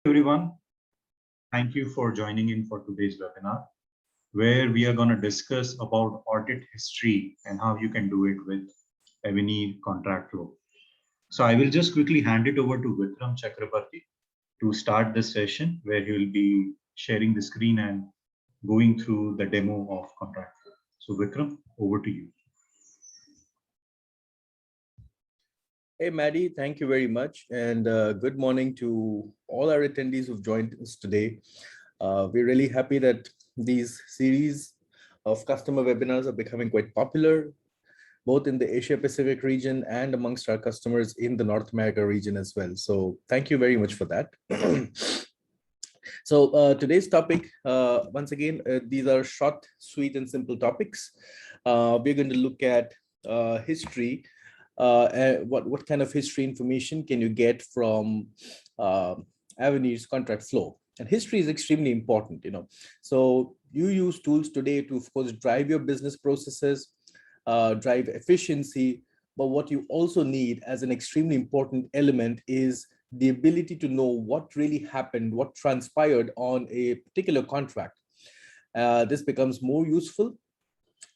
Everyone, thank you for joining in for today's webinar, where we are going to discuss about audit history and how you can do it with Avenir Contractflow. So I will just quickly hand it over to Vikram Chakrabarti to start this session, where he will be sharing the screen and going through the demo of Contractflow. So Vikram, over to you. Hey, Maddie, thank you very much. And good morning to all our attendees who've joined us today. We're really happy that these series of customer webinars are becoming quite popular, both in the Asia Pacific region and amongst our customers in the North America region as well. So thank you very much for that. So today's topic, once again, these are short, sweet, and simple topics. We're going to look at history. What kind of history information can you get from Avenue's contract flow? And history is extremely important, So you use tools today to, of course, drive your business processes, drive efficiency. But what you also need as an extremely important element is the ability to know what really happened, what transpired on a particular contract. This becomes more useful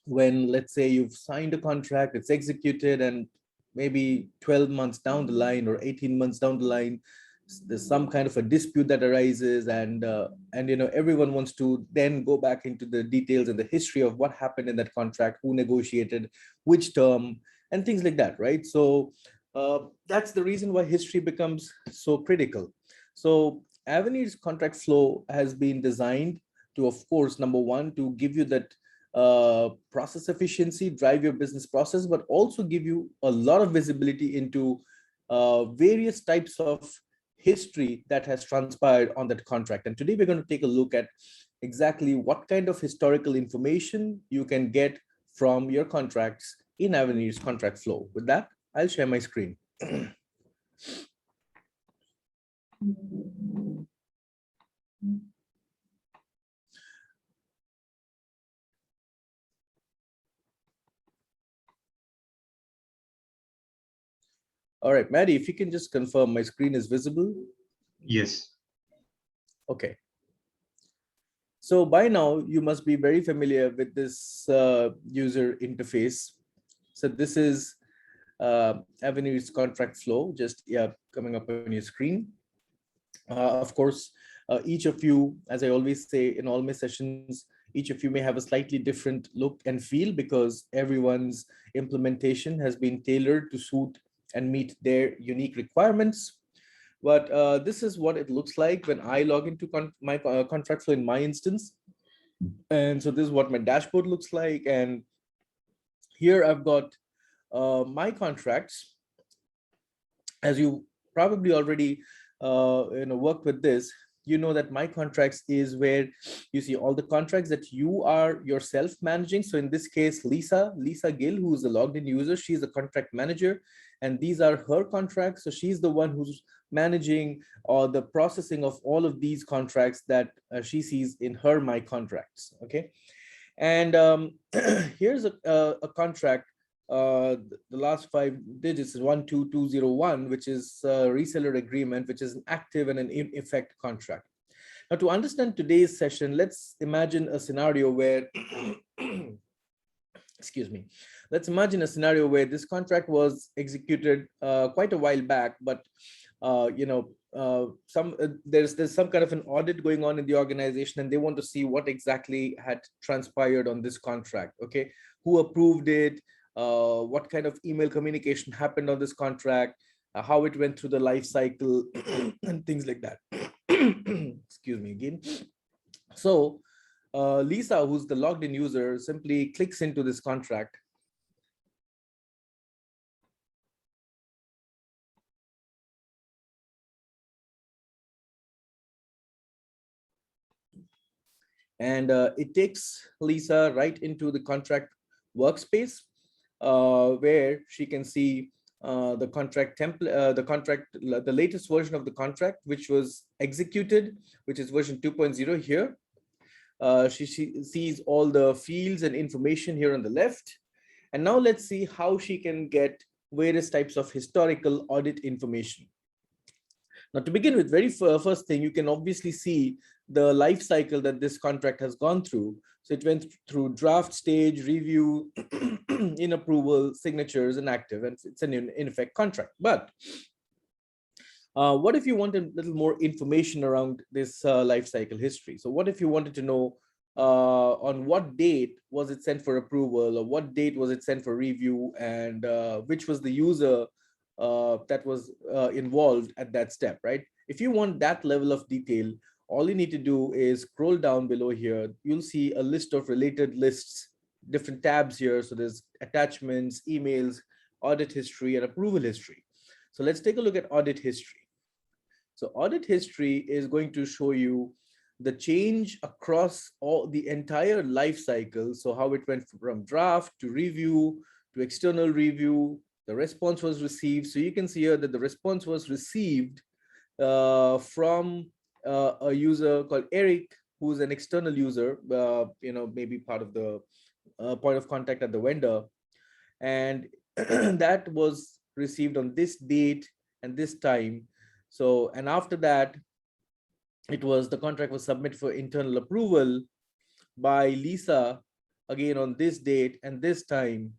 when, let's say, you've signed a contract, it's executed, and maybe 12 months down the line or 18 months down the line, there's some kind of a dispute that arises, and everyone wants to then go back into the details and the history of what happened in that contract, who negotiated which term, and things like that, right? So that's the reason why history becomes so critical. So Avenue's contract flow has been designed to, of course, number one, to give you that process efficiency, drive your business process, but also give you a lot of visibility into various types of history that has transpired on that contract. And today we're going to take a look at exactly what kind of historical information you can get from your contracts in Avenue's contract flow. With that, I'll share my screen. All right, Maddie, if you can just confirm my screen is visible. Yes. Okay. So by now, you must be very familiar with this user interface. So this is Avenue's contract flow, just coming up on your screen. Of course, each of you, as I always say in all my sessions, each of you may have a slightly different look and feel because everyone's implementation has been tailored to suit and meet their unique requirements. But this is what it looks like when I log into my contract flow in my instance. And so this is what my dashboard looks like. And here I've got my contracts. As you probably already worked with this, you know that my contracts is where you see all the contracts that you are yourself managing. So in this case, Lisa Gill, who is the logged in user, she's a contract manager, and these are her contracts. So she's the one who's managing the processing of all of these contracts that she sees in her my contracts. Okay, and here's a contract. The last 5 digits is 12201, which is a reseller agreement, which is an active and an in effect contract. Now, to understand today's session, let's imagine a scenario where, excuse me, let's imagine a scenario where this contract was executed quite a while back, but there's some kind of an audit going on in the organization, and they want to see what exactly had transpired on this contract. Okay, who approved it? What kind of email communication happened on this contract, how it went through the life cycle, and things like that. Excuse me again. So Lisa, who's the logged in user, simply clicks into this contract. And it takes Lisa right into the contract workspace, where she can see the contract template, the latest version of the contract, which was executed, which is version 2.0 here. She sees all the fields and information here on the left. And now let's see how she can get various types of historical audit information. Now, to begin with, very first thing, you can obviously see the life cycle that this contract has gone through. So it went through draft stage, review, in approval, signatures, and active, and it's an in effect contract. But what if you want a little more information around this life cycle history? So what if you wanted to know on what date was it sent for approval, or what date was it sent for review, and which was the user that was involved at that step, right? If you want that level of detail, all you need to do is scroll down below here. You'll see a list of related lists, different tabs here. So there's attachments, emails, audit history, and approval history. So let's take a look at audit history. So audit history is going to show you the change across all the entire life cycle. So how it went from draft to review to external review, the response was received. So you can see here that the response was received from a user called Eric, who's an external user, maybe part of the point of contact at the vendor. And that was received on this date and this time. So, and after that, the contract was submitted for internal approval by Lisa, again on this date and this time.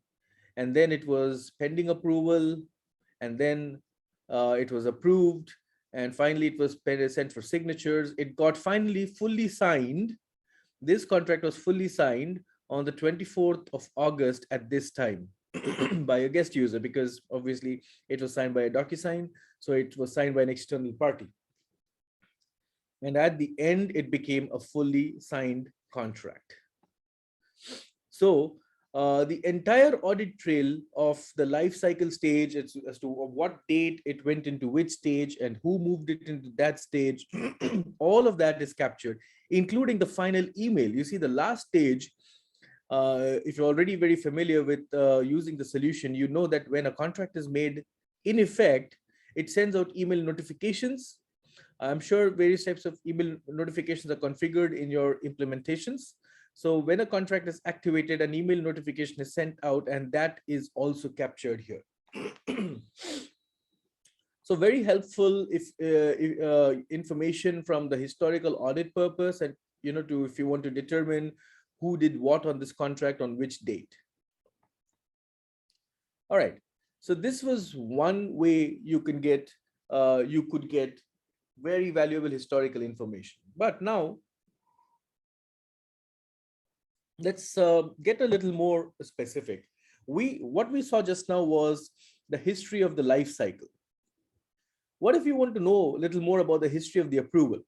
And then it was pending approval, and then it was approved. And finally, it was sent for signatures. It got finally fully signed. This contract was fully signed on the 24th of August at this time by a guest user, because obviously it was signed by a DocuSign. So it was signed by an external party. And at the end, it became a fully signed contract. So the entire audit trail of the life cycle stage as to what date it went into which stage and who moved it into that stage, all of that is captured, including the final email. You see the last stage, if you're already very familiar with using the solution, you know that when a contract is made in effect, it sends out email notifications. I'm sure various types of email notifications are configured in your implementations. So when a contract is activated, an email notification is sent out, and that is also captured here. So very helpful if information from the historical audit purpose, and if you want to determine who did what on this contract on which date. All right. So this was one way you could get very valuable historical information. But now let's get a little more specific. What we saw just now was the history of the life cycle. What if you want to know a little more about the history of the approval?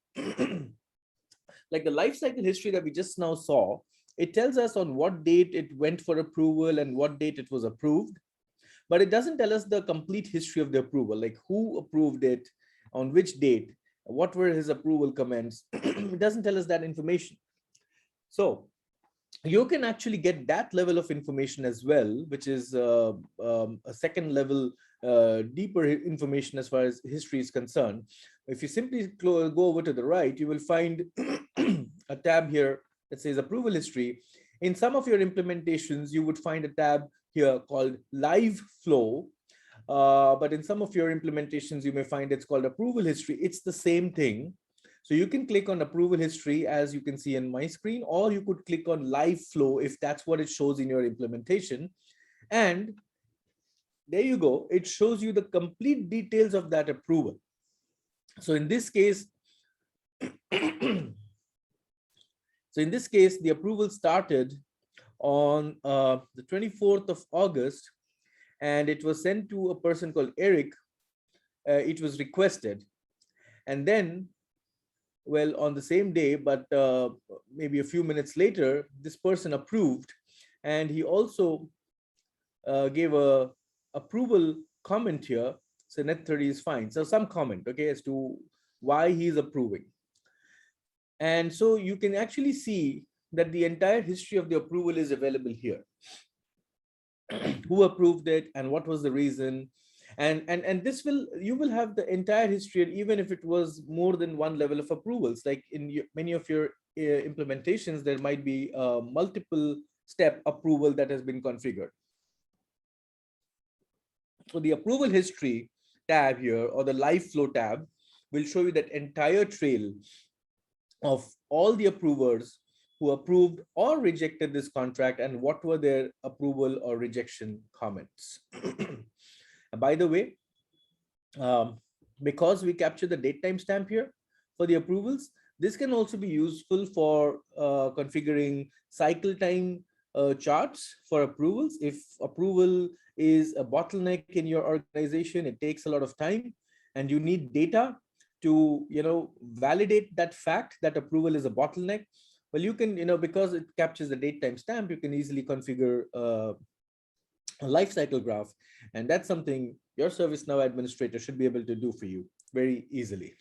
Like the life cycle history that we just now saw, it tells us on what date it went for approval and what date it was approved. But it doesn't tell us the complete history of the approval, like who approved it, on which date, what were his approval comments. It doesn't tell us that information. So you can actually get that level of information as well, which is a second level, deeper information as far as history is concerned. If you simply go over to the right, you will find a tab here that says approval history. In some of your implementations, you would find a tab here called live flow. But in some of your implementations, you may find it's called approval history. It's the same thing. So you can click on approval history, as you can see in my screen, or you could click on live flow if that's what it shows in your implementation. And there you go. It shows you the complete details of that approval. So in this case, the approval started on the 24th of August, and it was sent to a person called Eric. It was requested. And then, well, on the same day, but maybe a few minutes later, this person approved, and he also gave a approval comment here. So net 30 is fine. So some comment, okay, as to why he's approving. And so you can actually see that the entire history of the approval is available here. Who approved it and what was the reason. And this you will have the entire history, and even if it was more than one level of approvals, like in many of your implementations, there might be a multiple step approval that has been configured. So the approval history tab here, or the live flow tab, will show you that entire trail of all the approvers who approved or rejected this contract and what were their approval or rejection comments. By the way, um, because we capture the date timestamp here for the approvals, this can also be useful for configuring cycle time charts for approvals. If approval is a bottleneck in your organization, it takes a lot of time and you need data to validate that fact that approval is a bottleneck. Well, you can, because it captures the date timestamp, you can easily configure a life cycle graph, and that's something your ServiceNow administrator should be able to do for you very easily.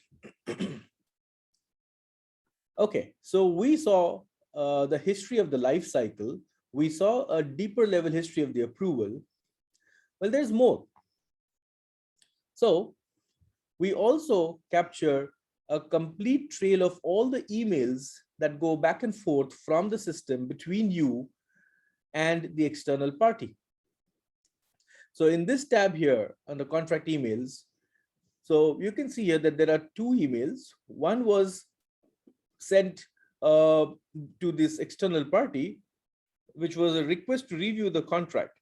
Okay, so we saw the history of the life cycle. We saw a deeper level history of the approval. Well, there's more. So we also capture a complete trail of all the emails that go back and forth from the system between you and the external party. So in this tab here on the contract emails, so you can see here that there are two emails. One was sent to this external party, which was a request to review the contract.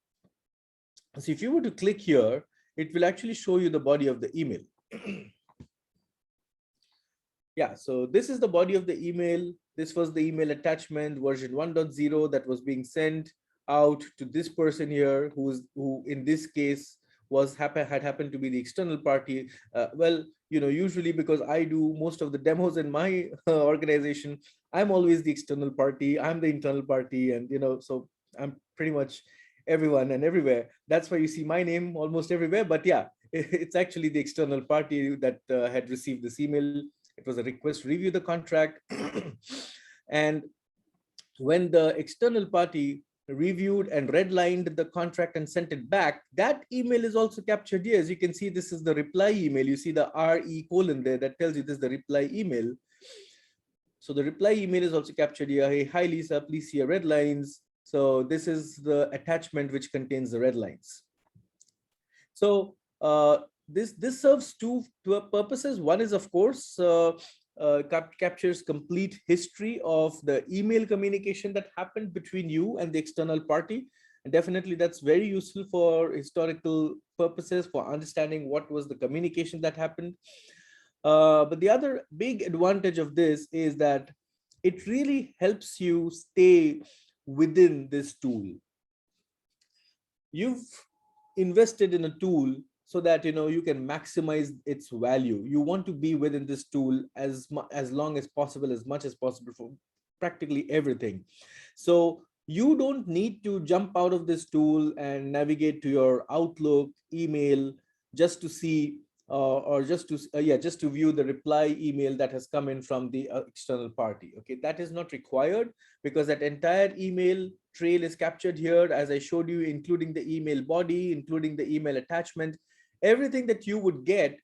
So if you were to click here, it will actually show you the body of the email. Yeah, so this is the body of the email. This was the email attachment version 1.0 that was being sent out to this person here, who in this case had happened to be the external party. Well, usually because I do most of the demos in my organization, I'm always the external party. I'm the internal party, and so I'm pretty much everyone and everywhere. That's why you see my name almost everywhere. But yeah, it's actually the external party that had received this email. It was a request to review the contract. And when the external party reviewed and redlined the contract and sent it back, that email is also captured here. As you can see, this is the reply email. You see the RE colon there that tells you this is the reply email. So the reply email is also captured here. Hey, hi Lisa, please see your red lines. So this is the attachment which contains the red lines. So this serves two purposes. One is, of course, captures complete history of the email communication that happened between you and the external party. And definitely that's very useful for historical purposes, for understanding what was the communication that happened. But the other big advantage of this is that it really helps you stay within this tool. You've invested in a tool so that you can maximize its value. You want to be within this tool as long as possible, as much as possible, for practically everything. So you don't need to jump out of this tool and navigate to your Outlook email just to see or just to view the reply email that has come in from the external party. Okay, that is not required, because that entire email trail is captured here, as I showed you, including the email body, including the email attachment. Everything that you would get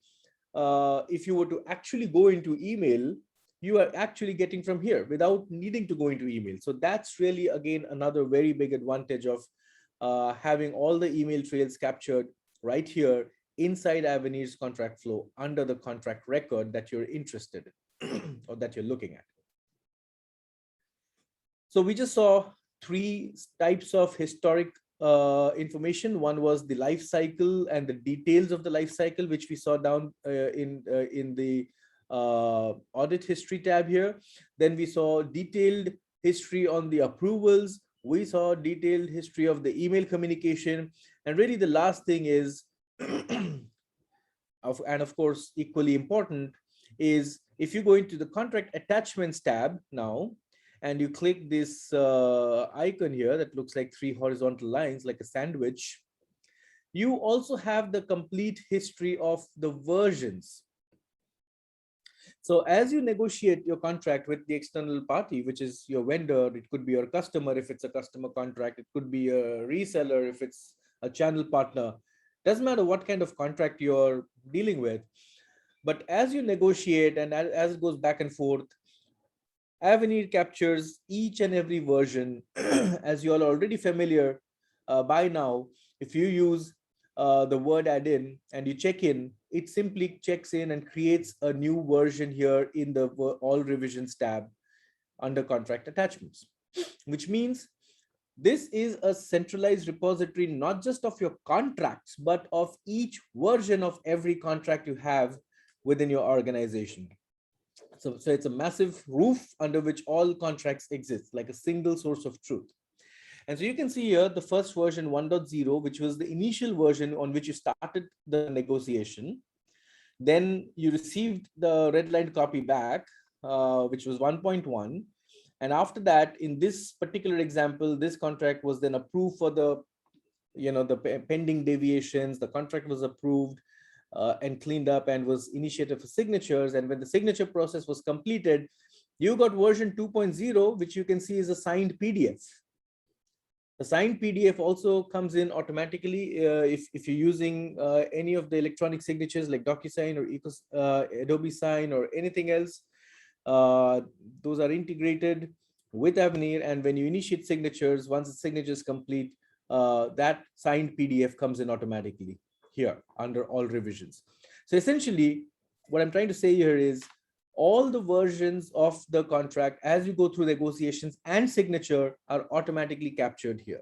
if you were to actually go into email, you are actually getting from here without needing to go into email. So that's really, again, another very big advantage of having all the email trails captured right here inside Avenir's contract flow under the contract record that you're interested in or that you're looking at. So we just saw three types of historic information. One was the life cycle and the details of the life cycle, which we saw down in the audit history tab here. Then we saw detailed history on the approvals. We saw detailed history of the email communication. And really the last thing is, and of course, equally important, is if you go into the contract attachments tab now, and you click this icon here that looks like three horizontal lines like a sandwich, you also have the complete history of the versions. So as you negotiate your contract with the external party, which is your vendor, it could be your customer if it's a customer contract, it could be a reseller if it's a channel partner, doesn't matter what kind of contract you're dealing with. But as you negotiate and as it goes back and forth, Avenir captures each and every version. As you are already familiar by now, if you use the word add in and you check in, it simply checks in and creates a new version here in the all revisions tab under contract attachments, which means this is a centralized repository, not just of your contracts, but of each version of every contract you have within your organization. So it's a massive roof under which all contracts exist, like a single source of truth. And so you can see here the first version 1.0, which was the initial version on which you started the negotiation. Then you received the redlined copy back, which was 1.1. And after that, in this particular example, this contract was then approved for the, the pending deviations. The contract was approved and cleaned up and was initiated for signatures. And when the signature process was completed, you got version 2.0, which you can see is a signed PDF. The signed PDF also comes in automatically if you're using any of the electronic signatures like DocuSign or Adobe Sign or anything else. Those are integrated with Avenir, and when you initiate signatures, once the signature is complete, that signed PDF comes in automatically here under all revisions. So essentially, what I'm trying to say here is all the versions of the contract as you go through negotiations and signature are automatically captured here.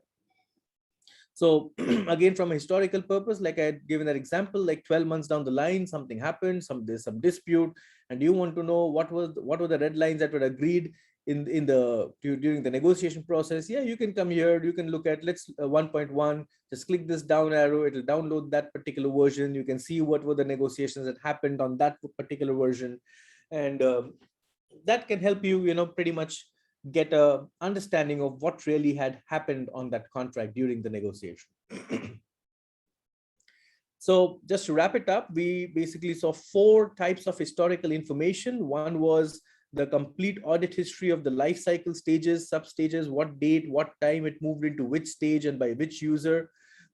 So again, from a historical purpose, like I had given that example, like 12 months down the line, something happened, there's some dispute, and you want to know what were the red lines that were agreed during the negotiation process. Yeah, you can come here, you can look at 1.1, just click this down arrow, it'll download that particular version. You can see what were the negotiations that happened on that particular version. And that can help you, pretty much get a understanding of what really had happened on that contract during the negotiation. So just to wrap it up, we basically saw 4 types of historical information. One was the complete audit history of the life cycle stages, sub-stages, what date, what time it moved into which stage and by which user.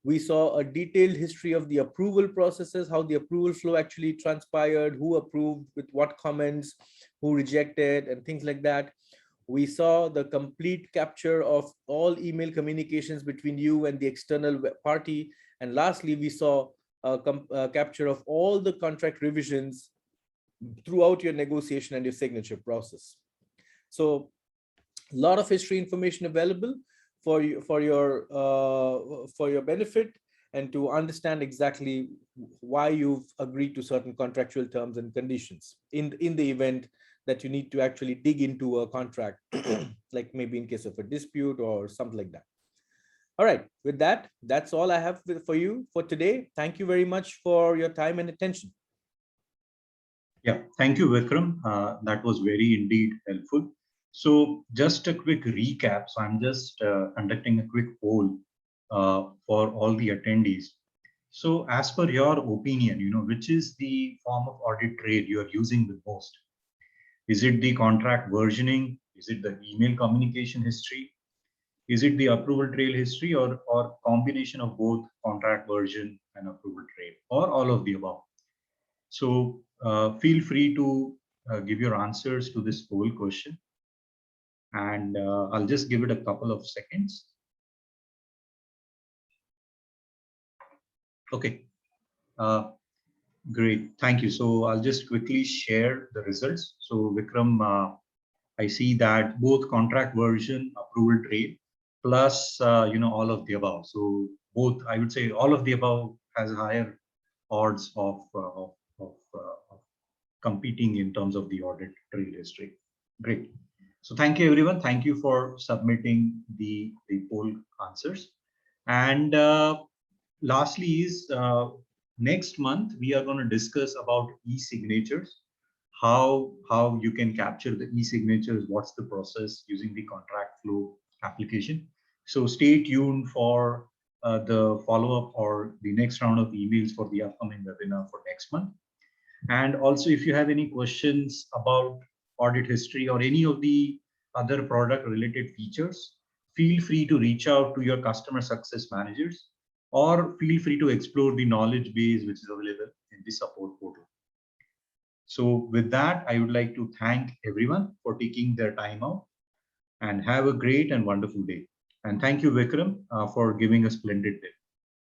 We saw a detailed history of the approval processes, how the approval flow actually transpired, who approved with what comments, who rejected, and things like that. We saw the complete capture of all email communications between you and the external party. And lastly, we saw a capture of all the contract revisions throughout your negotiation and your signature process. So a lot of history information available for your benefit, and to understand exactly why you've agreed to certain contractual terms and conditions in the event that you need to actually dig into a contract, like maybe in case of a dispute or something like that. All right, with that, that's all I have for you for today. Thank you very much for your time and attention. Yeah, thank you, Vikram. That was very indeed helpful. So just a quick recap. So I'm just conducting a quick poll for all the attendees. So as per your opinion, which is the form of audit trail you are using the most? Is it the contract versioning? Is it the email communication history? Is it the approval trail history, or combination of both contract version and approval trail, or all of the above? So feel free to give your answers to this poll question. And I'll just give it a couple of seconds. Okay. Great. Thank you. So I'll just quickly share the results. So Vikram, I see that both contract version, approval trail, plus all of the above. So both, I would say, all of the above has higher odds of competing in terms of the audit trail history. Great. So thank you, everyone. Thank you for submitting the poll answers. And lastly is next month, we are going to discuss about e-signatures, how you can capture the e-signatures, what's the process using the Contractflow application. So stay tuned for the follow-up or the next round of emails for the upcoming webinar for next month. And also, if you have any questions about audit history or any of the other product related features, feel free to reach out to your customer success managers, or feel free to explore the knowledge base which is available in the support portal. So with that, I would like to thank everyone for taking their time out, and have a great and wonderful day. And thank you, Vikram, for giving a splendid day.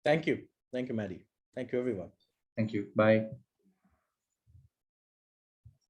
Thank you. Thank you, Maddie. Thank you, everyone. Thank you. Bye.